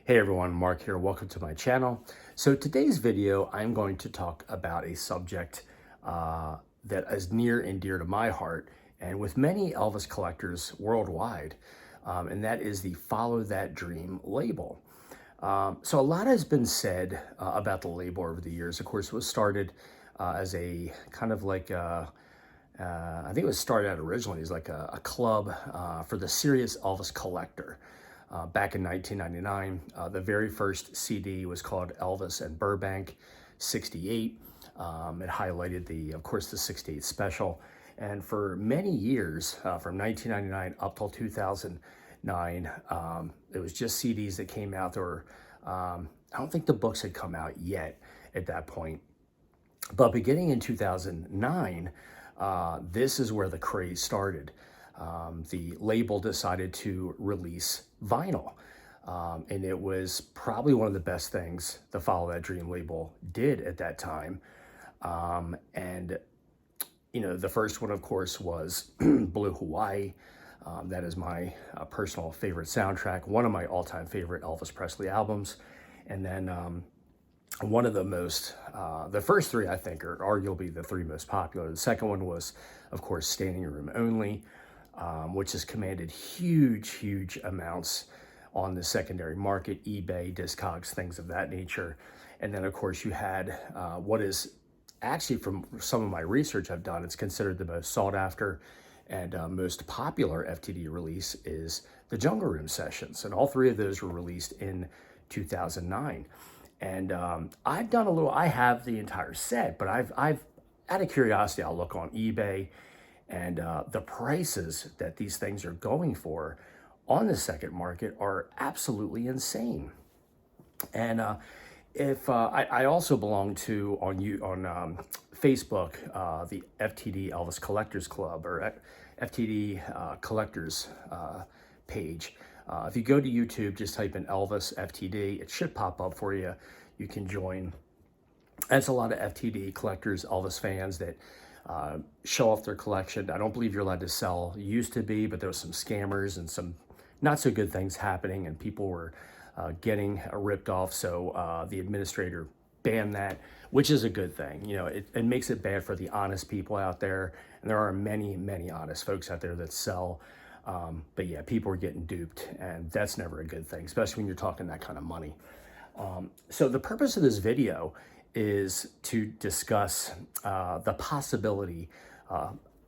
Hey everyone, Mark here. Welcome to my channel. So today's video, I'm going to talk about a subject that is near and dear to my heart and with many Elvis collectors worldwide, and that is the Follow That Dream label. So a lot has been said about the label over the years. Of course, it was started as a kind of like I think it was started out originally as like a club for the serious Elvis collector. Back in 1999, the very first CD was called Elvis and Burbank 68. It highlighted of course, the 68 special. And for many years, from 1999 up till 2009, it was just CDs that came out. I don't think the books had come out yet at that point. But beginning in 2009, this is where the craze started. The label decided to release vinyl. And it was probably one of the best things the Follow That Dream label did at that time. And the first one, of course, was Blue Hawaii. That is my personal favorite soundtrack, one of my all-time favorite Elvis Presley albums. And then one of the first three, I think, are arguably the three most popular. The second one was, of course, Standing Room Only, which has commanded huge amounts on the secondary market, eBay, Discogs, things of that nature. And then, of course, you had what is actually, from some of my research I've done, it's considered the most sought after and most popular FTD release is the Jungle Room Sessions. And all three of those were released in 2009. And I have the entire set, but I've out of curiosity, I'll look on eBay, and the prices that these things are going for on the second market are absolutely insane. And I also belong to on Facebook, the FTD Elvis Collectors Club, or FTD Collectors page. If you go to YouTube, just type in Elvis FTD, it should pop up for you. You can join. That's a lot of FTD collectors, Elvis fans that show off their collection. I don't believe you're allowed to sell. It used to be, but there was some scammers and some not so good things happening, and people were getting ripped off. So the administrator banned that, which is a good thing. It makes it bad for the honest people out there, and there are many honest folks out there that sell. But yeah, people are getting duped, and that's never a good thing, especially when you're talking that kind of money. So the purpose of this video is to discuss the possibility.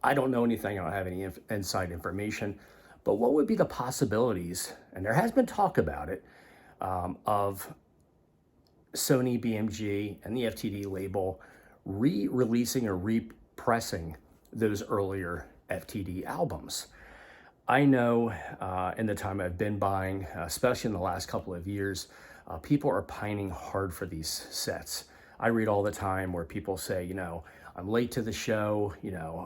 I don't know anything, I don't have any inside information, but what would be the possibilities, and there has been talk about it, of Sony, BMG, and the FTD label re-releasing or repressing those earlier FTD albums. I know in the time I've been buying, especially in the last couple of years, people are pining hard for these sets. I read all the time where people say, I'm late to the show,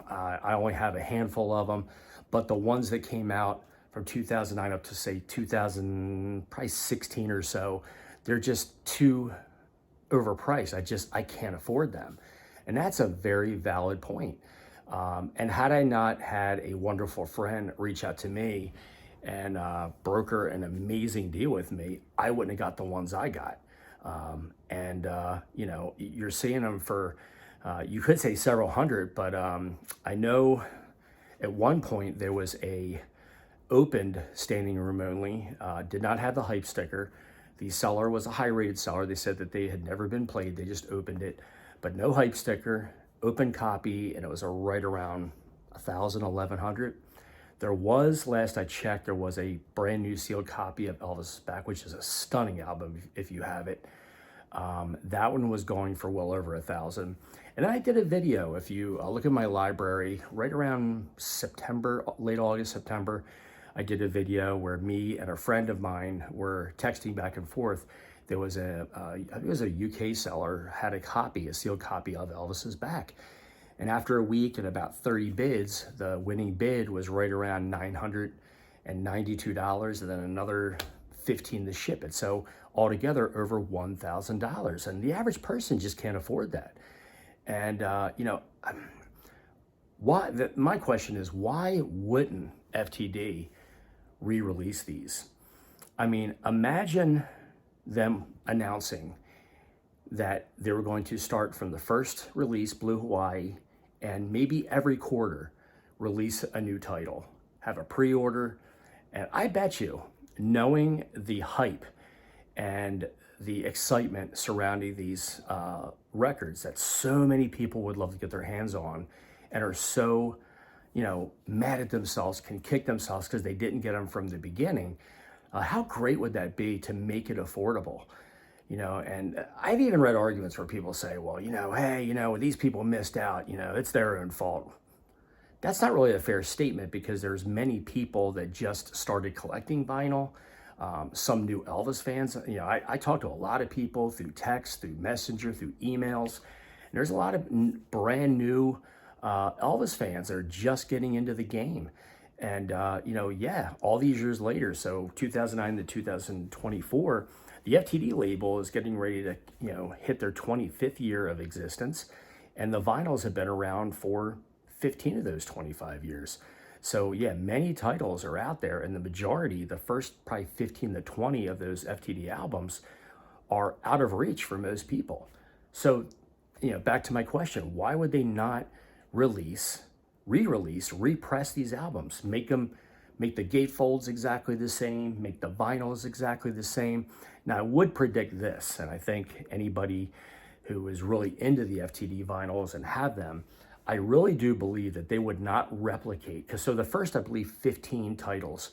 I only have a handful of them, but the ones that came out from 2009 up to say 2016 or so, they're just too overpriced. I can't afford them. And that's a very valid point. And had I not had a wonderful friend reach out to me and broker an amazing deal with me, I wouldn't have got the ones I got. You're seeing them for, you could say several hundred, but I know at one point there was a opened Standing Room Only, did not have the hype sticker. The seller was a high-rated seller. They said that they had never been played. They just opened it, but no hype sticker, open copy, and it was right around 1,000, 1,100. There was, last I checked, there was a brand new sealed copy of Elvis Back, which is a stunning album if you have it. That one was going for well over 1,000. And I did a video, if you look at my library, right around September, late August, September, I did a video where me and a friend of mine were texting back and forth. There was it was a UK seller, had a sealed copy of Elvis's Back. And after a week and about 30 bids, the winning bid was right around $992, and then another 15 to ship it. So altogether over $1,000. And the average person just can't afford that. And, my question is, why wouldn't FTD re-release these? I mean, imagine them announcing that they were going to start from the first release, Blue Hawaii, and maybe every quarter release a new title, have a pre-order. And I bet you, knowing the hype and the excitement surrounding these records that so many people would love to get their hands on and are so, mad at themselves, can kick themselves because they didn't get them from the beginning. How great would that be to make it affordable? And I've even read arguments where people say, well, hey, these people missed out, it's their own fault. That's not really a fair statement, because there's many people that just started collecting vinyl. Some new Elvis fans. I talk to a lot of people through text, through Messenger, through emails. And there's a lot of brand new Elvis fans that are just getting into the game. And, all these years later, so 2009 to 2024, the FTD label is getting ready to, hit their 25th year of existence. And the vinyls have been around for 15 of those 25 years. So yeah, many titles are out there, and the majority, the first probably 15 to 20 of those FTD albums are out of reach for most people. So, back to my question, why would they not re-release, repress these albums, make the gatefolds exactly the same, make the vinyls exactly the same? Now, I would predict this, and I think anybody who is really into the FTD vinyls and have them, I really do believe that they would not replicate, because so the first, I believe, 15 titles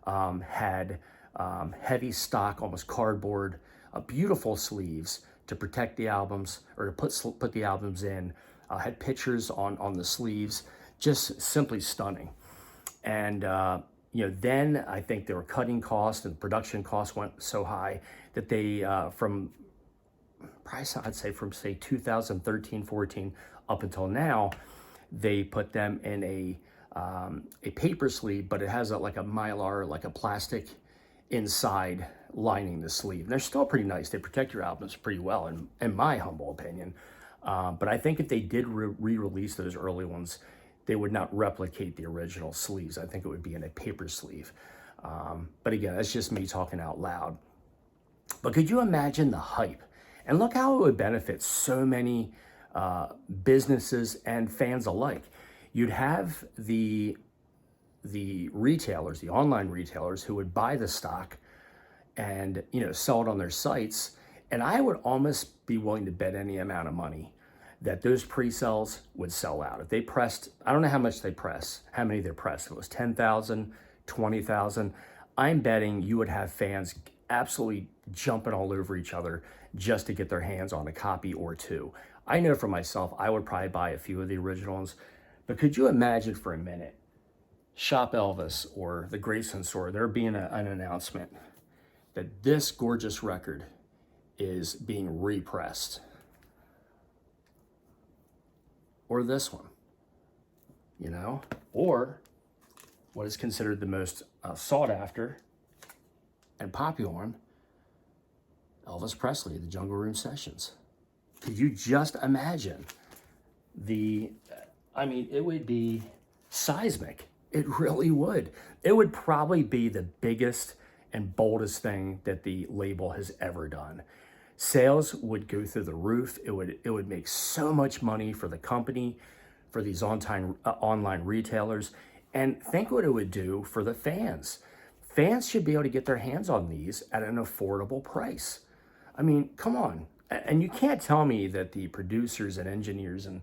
had heavy stock, almost cardboard, beautiful sleeves to protect the albums, or to put the albums in, had pictures on the sleeves, just simply stunning. And then I think there were cutting costs and production costs went so high that they, from 2013, 14, up until now, they put them in a paper sleeve, but it has like a mylar, like a plastic inside lining the sleeve. And they're still pretty nice. They protect your albums pretty well, in my humble opinion. But I think if they did re-release those early ones, they would not replicate the original sleeves. I think it would be in a paper sleeve. But again, that's just me talking out loud. But could you imagine the hype? And look how it would benefit so many businesses and fans alike. You'd have the retailers, the online retailers, who would buy the stock and sell it on their sites. And I would almost be willing to bet any amount of money that those pre-sales would sell out. If they pressed, I don't know how much they press, how many they pressed. If it was 10,000, 20,000, I'm betting you would have fans absolutely jumping all over each other just to get their hands on a copy or two. I know for myself, I would probably buy a few of the originals, but could you imagine for a minute, Shop Elvis or the Graceland store, there being an announcement that this gorgeous record is being repressed, or this one, or what is considered the most sought after and popular one, Elvis Presley, the Jungle Room Sessions. Could you just imagine it would be seismic. It really would. It would probably be the biggest and boldest thing that the label has ever done. Sales would go through the roof. It would make so much money for the company, for these online retailers, and think what it would do for the fans. Fans should be able to get their hands on these at an affordable price. I mean, come on. And you can't tell me that the producers and engineers and,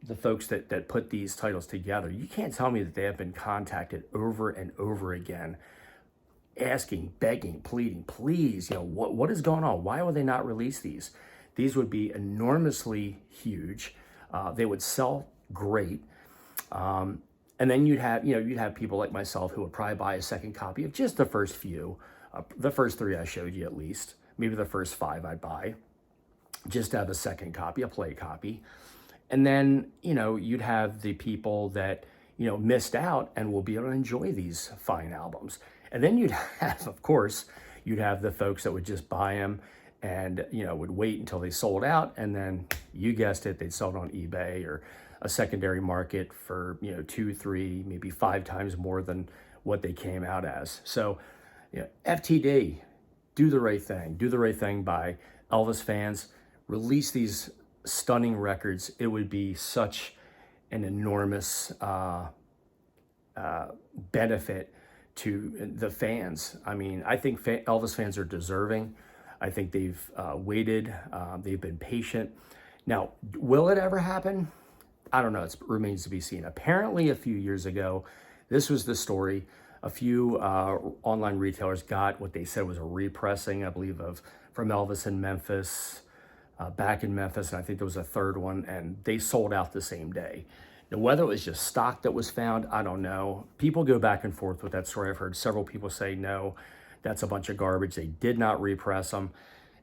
the folks that put these titles together, you can't tell me that they have been contacted over and over again, asking, begging, pleading, please, what is going on? Why would they not release these? These would be enormously huge. They would sell great. And then you'd have people like myself who would probably buy a second copy of just the first few, the first 3 I showed you at least. Maybe the first 5 I'd buy, just to have a second copy, a play copy. And then, you'd have the people that, missed out and will be able to enjoy these fine albums. And then you'd have, of course, the folks that would just buy them and, would wait until they sold out. And then, you guessed it, they'd sell it on eBay or a secondary market for, 2, 3, maybe 5 times more than what they came out as. So, FTD, do the right thing. Do the right thing by Elvis fans. Release these stunning records. It would be such an enormous benefit to the fans. I mean, I think Elvis fans are deserving. I think they've waited. They've been patient. Now, will it ever happen? I don't know. It remains to be seen. Apparently, a few years ago, this was the story. A few online retailers got what they said was a repressing, I believe, from Elvis in Memphis, back in Memphis, and I think there was a third one, and they sold out the same day. Now, whether it was just stock that was found, I don't know. People go back and forth with that story. I've heard several people say, no, that's a bunch of garbage. They did not repress them.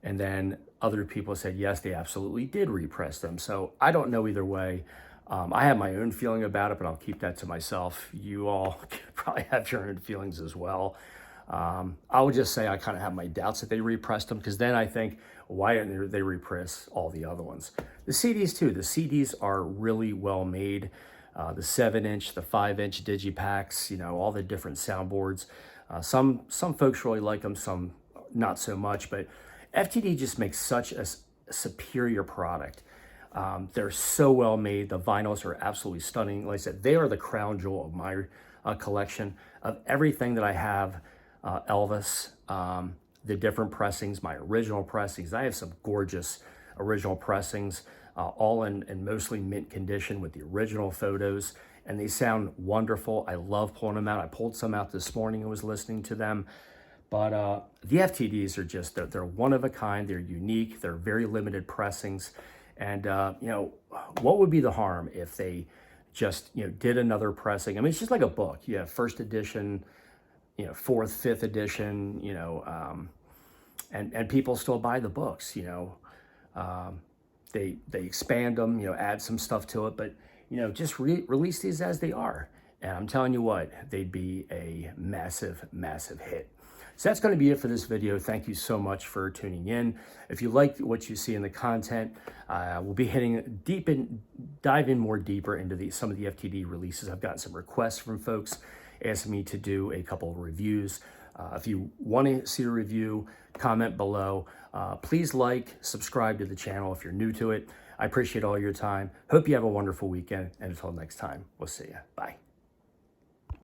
And then other people said, yes, they absolutely did repress them. So I don't know either way. I have my own feeling about it, but I'll keep that to myself. You all probably have your own feelings as well. I would just say I kind of have my doubts that they repressed them, because then I think, why didn't they repress all the other ones? The CDs too. The CDs are really well made. The 7-inch, the 5-inch digipacks, you know, all the different soundboards. Some folks really like them, some not so much, but FTD just makes such a superior product. They're so well made. The vinyls are absolutely stunning. Like I said, they are the crown jewel of my collection. Of everything that I have, Elvis, the different pressings, my original pressings. I have some gorgeous original pressings, all in mostly mint condition with the original photos, and they sound wonderful. I love pulling them out. I pulled some out this morning and was listening to them. But the FTDs are just, they're one of a kind. They're unique. They're very limited pressings. And, you know, what would be the harm if they just, you know, did another pressing? I mean, it's just like a book. You have first edition, you know, fourth, fifth edition, you know, and people still buy the books, you know. They expand them, you know, add some stuff to it, but, you know, just release these as they are. And I'm telling you what, they'd be a massive, massive hit. So that's going to be it for this video. Thank you so much for tuning in. If you like what you see in the content, we'll be dive in more deeper into some of the FTD releases. I've gotten some requests from folks asking me to do a couple of reviews. If you want to see a review, comment below. Please like, subscribe to the channel if you're new to it. I appreciate all your time. Hope you have a wonderful weekend. And until next time, we'll see you. Bye.